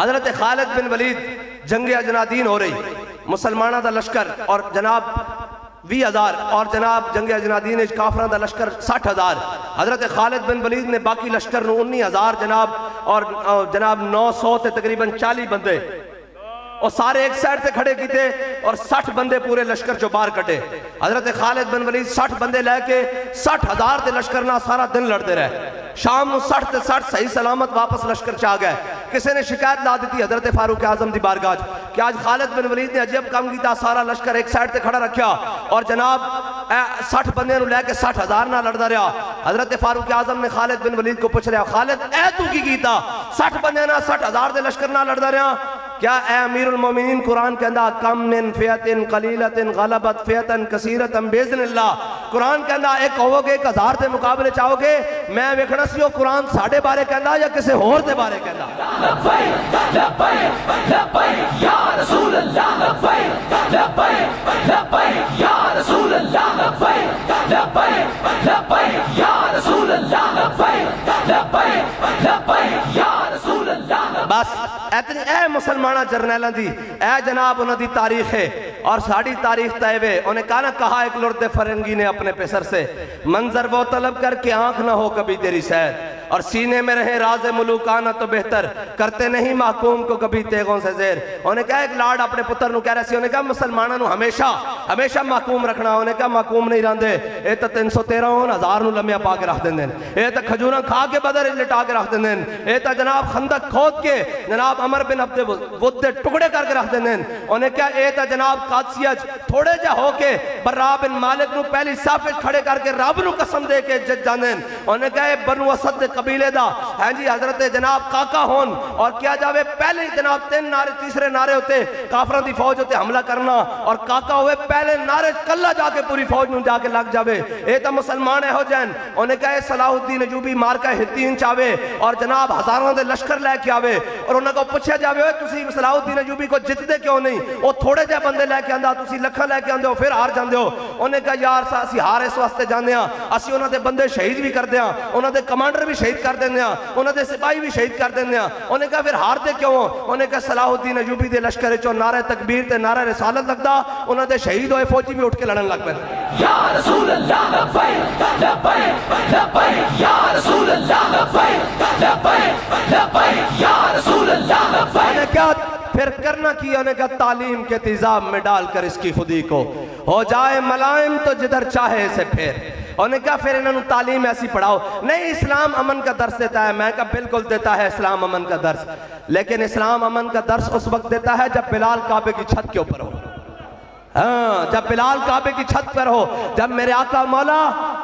हजरत खालिद बिन वलीद जंग अजनादीन हो रही, मुसलमाना का लश्कर और जनाब 20,000 और जनाब जंग अजनादीन काफर का लश्कर 60,000। हजरत खालिद बिन वलीद ने बाकी लश्कर 19,000 जनाब और जनाब 900 ते तकरीबन 40 बंदे और सारे एक साइड से खड़े किए और 60 बंदे पूरे लश्कर चो बाहर कटे। हजरत खालिद बिन वलीद 60 बंदे लैके 60,000 के लश्कर ना सारा दिन लड़ते रहे। शाम 60 ते 60 सही सलामत वापस लश्कर च आ गए। किसी ने शिकायत ला दी थी हजरत फारूक आजम की बारगाह कि आज खालिद बिन वलीद ने अजब काम किया, सारा लश्कर एक साइड से खड़ा रखा और जनाब 60 बंदे लैके 60,000 ना लड़ता रहा। हजरत फारूक आजम ने खालिद बिन वलीद को पूछ रहा, खालिद ए तू की कीता, 60 बंदे ना 60,000 के लश्कर ना लड़ता रहा, क्या ए अमीरुल मोमिनीन कुरान कहता कम मिन फियतिन कलीलतिन गलबत फियतन कसीरतन बिइज़्निल्लाह। कुरान कहता एक होवोगे 1000 के मुकाबले चाहोगे, मैं वेखना सी कुरान साढ़े बारे कहता या किसी होर दे बारे कहता। लब्बैक लब्बैक लब्बैक या रसूल अल्लाह, लब्बैक लब्बैक लब्बैक या रसूल अल्लाह, लब्बैक लब्बैक लब्बैक या रसूल अल्लाह, लब्बैक लब्बैक लब्बैक या रसूल अल्लाह। बस इतनी ए मुसलमाना जरनैलों की ए जनाब उन्होंने तारीख है और साड़ी तारीख तयवे। उन्हें कहा ना, कहा एक लुर्द फरंगी ने अपने पेसर से, मंजर वो तलब करके आंख ना हो कभी तेरी सैर और सीने में रहे राज मुलूकाना तो बेहतर, करते नहीं महकूम को कभी तेगों से जेर। उन्हें कहा एक लाड अपने पुत्र नु कह रहा सी, उन्हें कहा मुसलमाना नु हमेशा हमेशा महकूम रखना। उन्हें कहा महकूम नहीं रहते, ये तो 313,000 नु लम्या पा के रख देंगे, ये तो खजूरा खा के बदर लिटा के रख देंगे, ये तो जनाब खंदक खोद के जनाब अमर बिन अब्दे वुद दे टुकड़े करके रख देंगे। उन्हें क्या ये तो जनाब कादसिया थोड़े जा होके बर्रा बिन मालिक नु पहली साफे खड़े करके रब नु कसम दे के जज जाने। उन्हें क्या बनु असद कबीले दा है जी हजरत जनाब काका होन और क्या जावे पहले जनाब 3 नारे तीसरे नारे होते काफरों की फौज होते हमला करना और काका हुए पहले नारे कल्ला जाके पूरी फौज में जाके लग जावे। ये तो मुसलमान हो जैन। उन्हें कहा सलाहुद्दीन अयूबी मार का हितीन चावे और जनाब हजारों के लश्कर लैके आवे और उन्होंने को पूछा जावे तुसी सलाहुद्दीन अयूबी को जितते क्यों नहीं, वो थोड़े जे बंदे लैके आंदा, तुसी लखा लैके आंदे हो फिर हार जाते हो। उन्हें कहा यार असी हार इस वास्ते जाने, असी उन्होंने बंदे शहीद भी करते हैं, उन्होंने कमांडर भी शहीद कर देंगे, उन्होंने सिपाही भी शहीद कर देंगे। उन्हें कहा फिर हारते क्यों हो? उन्हें कहा सलाहुद्दीन अयूबी के लश्कर चो नारे तकबीर ते नारे रिसालत लगता, उन्होंने शहीद होए फौजी भी उठ के लड़न लग पे। या रसूल अल्लाह, लब्बैक लब्बैक लब्बैक या रसूल अल्लाह, लब्बैक लब्बैक लब्बैक या रसूल अल्लाह, लब्बैक। क्या फिर करना की? उन्हें कहा तालीम के तेजाब में डालकर इसकी खुदी को हो जाए मलाइम तो जिधर चाहे इसे फेर। उन्हें कहा फिर इन्होंने तालीम ऐसी पढ़ाओ। नहीं, इस्लाम अमन का दर्स देता है। मैं कहा बिल्कुल देता है इस्लाम अमन का दर्स, लेकिन इस्लाम अमन का दर्स उस वक्त देता है जब बिलाल काबे की छत के ऊपर हो। हाँ, जब बिलाल काबे की छत पर हो, जब मेरे आका मौला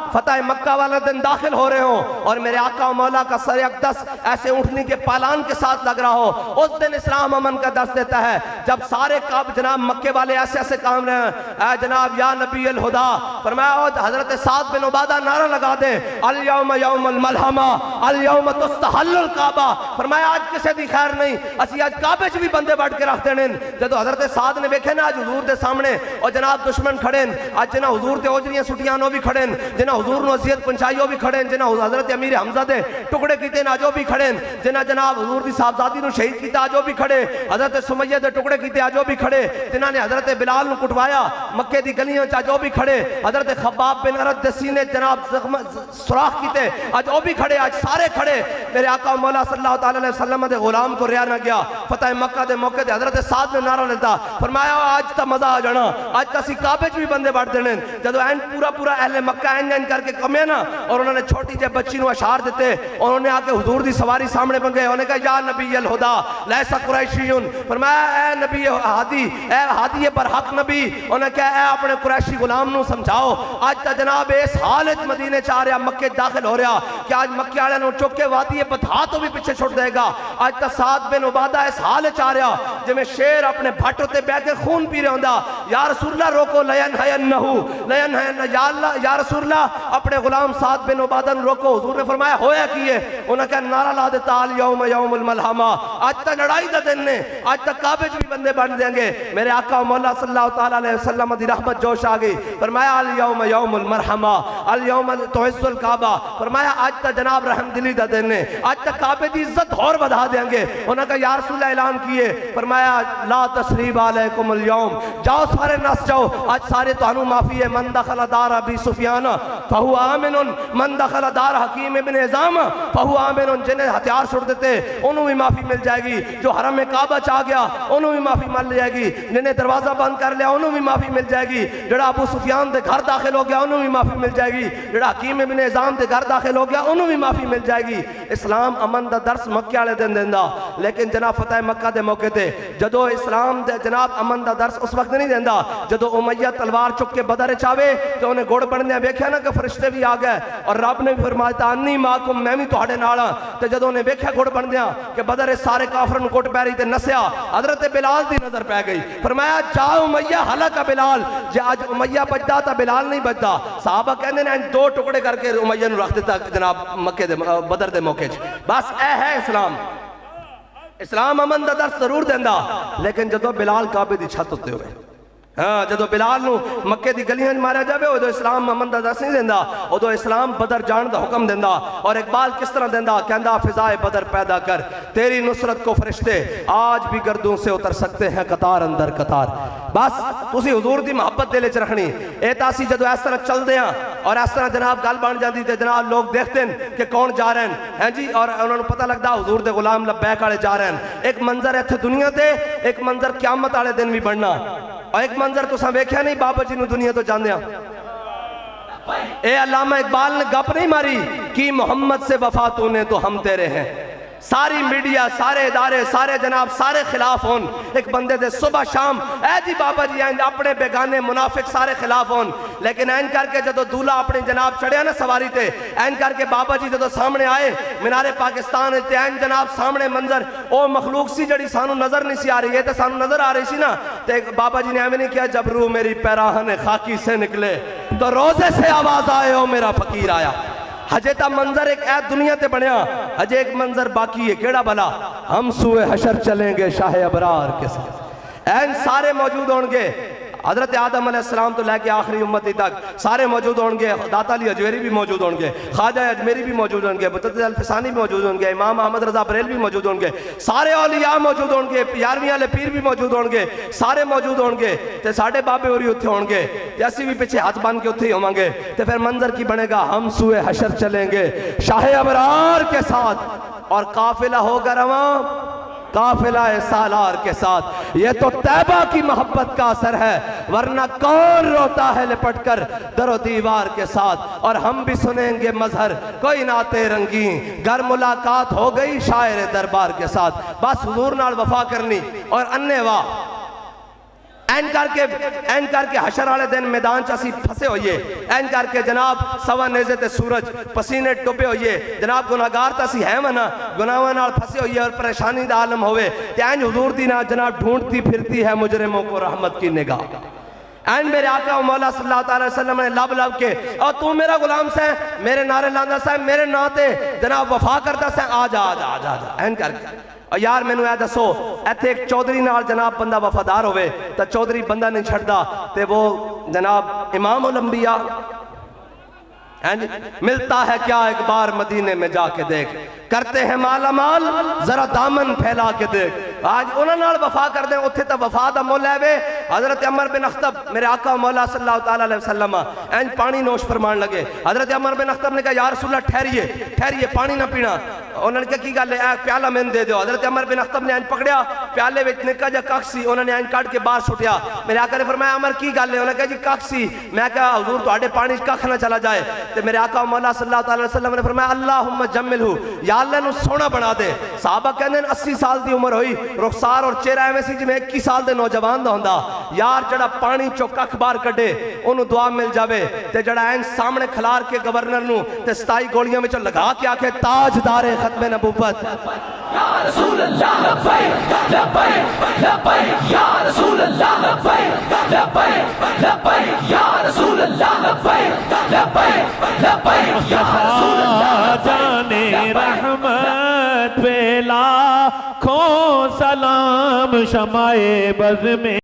फतेह मक्का वाला दिन दाखिल हो रहे हो और मेरे आका मौला का सर अक़दस ऐसे उठने के पालान के साथ लग रहा हो, उस दिन इस्लाम अमन का दर्स देता है। जब सारे काब जनाब मक्के वाले ऐसे ऐसे काम रहे हैं, जनाब या नबी अल हुदा फरमाया हजरत साद बिन उबादा नारा लगा दे अल यौम यौमुल मलहमा अल यौम तुस्तहल्लुल काबा। फरमाया आज किसी दी खैर नहीं, असी आज काबे च भी बंदे बढ़ के रख देने। जब हजरत साद ने वेखे ना आज हुजूर दे सामने और जनाब दुश्मन खड़े, आज जिन्हें हुजूर ते ओजरियां सुटियां नो भी खड़े, जिन्हें हुजूर नो असियत पहुंचाई भी खड़े, जिन्हें हजरत अमीर हमजा दे टुकड़े किते ना जो भी खड़े, जिन्हें जनाब हुजूर दी साहबजादी नु शहीद किया आज भी खड़े, हजरत सुमैया दे टुकड़े किते आज भी खड़े, जिन्होंने हजरत बिलाल नु कुटवाया मक्के दी गलियां च आज भी खड़े, हजरत खब्बाब बिन अरद दे सीने जनाब सुराख किते आज भी खड़े, आज सारे खड़े। मेरे आका मौला सल्लल्लाहु अलैहि वसल्लम दे गुलाम को रिया ना गया। फतेह मक्का दे मौके ते हजरत साद ने नारा लेता, फरमाया आज तो मजा आ जाना, आज तो काबे च भी बंदे बढ़ देने। जब एन पूरा पूरा अहले मक्का एन एन करके कमे ना और उन्होंने छोटी जी बच्ची को अशार दिते, उन्होंने आके हुजूर दी सवारी सामने बन गए। उन्होंने कहा या नबी अल हुदा लैसा कुरैशियुन, फरमाया ए नबी हादी, ए हादी पर हक नबी। उन्होंने कहा ए अपने कुरैशी गुलाम नु समझाओ आज तो जनाब इस हाल च मदीने च आ रहा, मक्के दाखिल हो रहा कि आज मक्के वाले नु चुक के वादी बधा तो भी पीछे छुट देगा। आज तो साद बिन उबादा इस हाल च आ रहा जिवें शेर अपने भट्ट उत्ते बैठ के खून पी रहा होंदा। या रसूलल्लाह रोको लयन हयन नहू लयन हयन या अल्लाह, या रसूलल्लाह अपने गुलाम साद बिन उबादा रोको। हुजूर ने फरमाया होया की है? उन्हें कहा नारा ला देता अल यौम यौमुल मलहमा, आज तक लड़ाई का दिन ने, आज तक काबे भी बंदे बन देंगे। मेरे आका मौला सल्लल्लाहु तआला अलैहि वसल्लम दी रहमत जोश आ गई। फरमाया अल यौम यौमुल मरहमा, अल यौम तुइज़्ज़ुल काबा। फरमाया आज तक जनाब रहमदिली का दिन है, आज तक काबे की इज्जत और बढ़ा देंगे। उन्होंने कहा या रसूल अल्लाह ऐलान किए। फरमाया ला तस्रीब अलैकुमुल यौम, जाओ सारे नस जाओ, आज सारे तानू माफी है। मन दखल दार अबी सुफियान फहुवा आमिनुन, मन दखल दार हकीम इब्न हिज़ाम फहुवा आमिनुन। जिन्हें हथियार सुट देते उन्होंने भी माफी मिल जाएगी। जो हरम में काबा च आ गया उन्होंने भी माफी मिल जाएगी। जिन्हें दरवाजा बंद कर लिया उन्होंने भी माफी मिल जाएगी। जड़ा अबू सुफियान के घर दाखिल हो गया उन्होंने भी माफी मिल जाएगी। जड़ा हकीम इब्न हिज़ाम के घर दाखिल हो गया उन्होंने भी माफी मिल जाएगी। इस्लाम अमन का दर्स मक्के वाले दिन देंदा, लेकिन जनाब फतेह मक्का के मौके ते जदों इस्लाम दे जनाब अमन का दर्स उस वक्त नहीं देंदा जदों उमैया तलवार चुक के बदर च आवे तो उन्हें गुड़ बनदे वेख्या ना कि फरिश्ते भी आ गए और रब ने भी फरमाया अन्नी माकुम, मैं भी तुहाडे नाल हां। ते जदों उन्हें वेख्या गुड़ बनदे कि बदर सारे काफिरां नूं गुट पैरी ते नसिया, हजरत बिलाल दी नजर पै गई। फरमाया जा उमैया हलक बिलाल, जे अज उमैया बचदा तां बिलाल नहीं बचदा। साहबा कहंदे ने दो टुकड़े करके उमैया नूं रख दिता जनाब मक्के दे बदर दे मौके च। बस ए है इस्लाम। इस्लाम अमन का दर्स जरूर देंदा, लेकिन जदों बिलाल काबे की छत उत्ते होवे, हाँ जदों बिलाल नूं मक्के दी गलियां च मारिया जाए उदों इस्लाम अमन का दर्स नहीं देंदा। उदों इस्लाम बदर जान का हुक्म देंदा। और इकबाल किस तरह देंदा, कहंदा फिजाए बदर पैदा कर तेरी नुसरत को फरिश्ते आज भी गर्दों से उतर सकते हैं कतार अंदर कतार। बस तुसी हुजूर दी मोहब्बत दिल च रखनी। ए तां असीं जदों इस तरह चलदे हां और इस तरह जनाब गल बन जाती तो जनाब लोग देखते हैं कि कौन जा रहे हैं जी, और उन्होंने पता लगता हुजूर दे गुलाम लब्बैक वाले जा रहे हैं। एक मंजर इत्थे दुनिया ते, एक मंजर क़यामत वाले दिन भी बनना, और एक मंजर तुसां वेख्या नहीं बाबा जी नूं दुनिया तो जांदे आ। ए अल्लामा इकबाल ने गप नहीं मारी कि मोहम्मद से वफा तूने तो हम तेरे हैं। सारी मीडिया सारे इदारे सारे जनाब सारे खिलाफ होन एक बंदे दे सुबह शाम ऐ जी बाबा जी इंज अपने बेगाने मुनाफिक सारे खिलाफ होन, लेकिन इंज करके जदों दूल्हा अपनी जनाब चढ़िया ना सवारी ते इंज करके बाबा जी जदों सामने आए मीनारे पाकिस्तान इंज जनाब सामने मंजर ओ मखलूक सी जड़ी सानू नजर नहीं सी आ रही है तो सानू नजर आ रही सी ना, ते बाबा जी ने एवं नहीं किया जब रूह मेरी पैराहन खाकी से निकले तो रोजे से आवाज आए ओ मेरा फकीर आया। हजे ता मंजर एक ऐ दुनिया ते बनया, हजे एक मंजर बाकी है, केड़ा भला हम सुए हशर चलेंगे शाह अबरार के साथ। ऐन सारे मौजूद होंगे, हजरत आदम अलैहिस्सलाम तो लेके आखिरी उम्मती तक सारे मौजूद होंगे। दाता अली अजमेरी भी मौजूद होंगे, ख्वाजा अजमेरी भी मौजूद होंगे, मुतज़्ज़िल अल-फ़सानी भी मौजूद होंगे, इमाम अहमद रज़ा बरेलवी भी मौजूद होंगे, सारे औलिया मौजूद होंगे, 11वीं वाले पीर भी मौजूद होंगे, सारे मौजूद होंगे। तो साढ़े बाबे होरी उत्थे होंगे ते असीं भी पीछे हाथ बन के उत्थे ही होवांगे। तो फिर मंजर की बनेगा, हम सुए हशर चलेंगे शाह अबरार के साथ और काफिला होगा रवां काफिला सालार के साथ। ये तो तैबा की मोहब्बत का असर है, वरना कौन रोता है लिपट कर दरो दीवार के साथ। और हम भी सुनेंगे मजहर कोई नाते रंगीन घर मुलाकात हो गई शायर दरबार के साथ। बस हुजूर नाल वफा करनी और अन्ने वाह एन करके हशर वाले दिन मैदान च असी फसे होइए, एन करके जनाब सवा नेजे ते सूरज पसीने टुबे होइए, जनाब गुनाहगार तो असी है ना गुनाहां नाल फसे होइए और परेशानी दा आलम होवे ते एन हुजूर दी ना जनाब ढूंढती फिरती है मुजरिमों को रहमत की निगाह। एन मेरे आका मौला सल्लल्लाहु अलैहि वसल्लम ने लब लब के और तू मेरा गुलाम से मेरे नारे लांदा सा मेरे नां ते जनाब वफा करता सा आ जा आ जा आ जा एन करके। और यार मैनू ऐ दसो इत्थे एक चौधरी नाल जनाब बंदा वफादार होवे तो चौधरी बंदा नहीं छड़दा ते वो जनाब इमाम उल अंबिया मिलता है क्या एक बार मदीने में जाके देख करते हैं माला माल जरा दामन फैला के देख। आज उन्होंने नाल वफा कर दे उत्थे तो वफा दा मुल है वे। हजरत अमर बिन अख्तब मेरे आका मौला सल्लल्लाहु अलैहि वसल्लम इंज पानी नोश फरमान लगे। हजरत अमर बिन अख्तब ने कहा या रसूल अल्लाह ठहरिए ठहरिए पानी ना पीना। उन्होंने कहा की गल है प्याला मैंने दे दो। हजरत अमर बिन अख्तब ने इंज पकड़िया प्याले विच निक्का जिहा कख सी उन्होंने इंज कट के बाहर सुटिया। मेरे आका ने फरमाया अमर की गल है? उन्होंने कहा जी कख सी। मैं कहा हुजूर तुहाडे पानी च कख ना चला जाए। तो मेरे आका मौला सल्लल्लाहु अलैहि वसल्लम ने फरमाया अल्लाहुम्मा जम्मिलहु या अल्लाह नू सोहना बना दे। साहबा कहंदे 80 साल की उम्र हुई रुखसार और चेहरा एवं सी जिवें 21 साल के नौजवान दा हुंदा। यार जड़ा पानी चो कख बाहर कढे उन्होंने दुआ मिल जाए ते जड़ा ऐन सामने खिलार के गवर्नर नू ते 27 गोलियां विचों लगा के आखे ताजदारे खत्मे नबूवत या रसूल अल्लाह लब्बैक लब्बैक लब्बैक या रसूल अल्लाह लब्बैक लब्बैक लब्बैक या रसूल अल्लाह लब्बैक लब्बैक शमाए बज़ में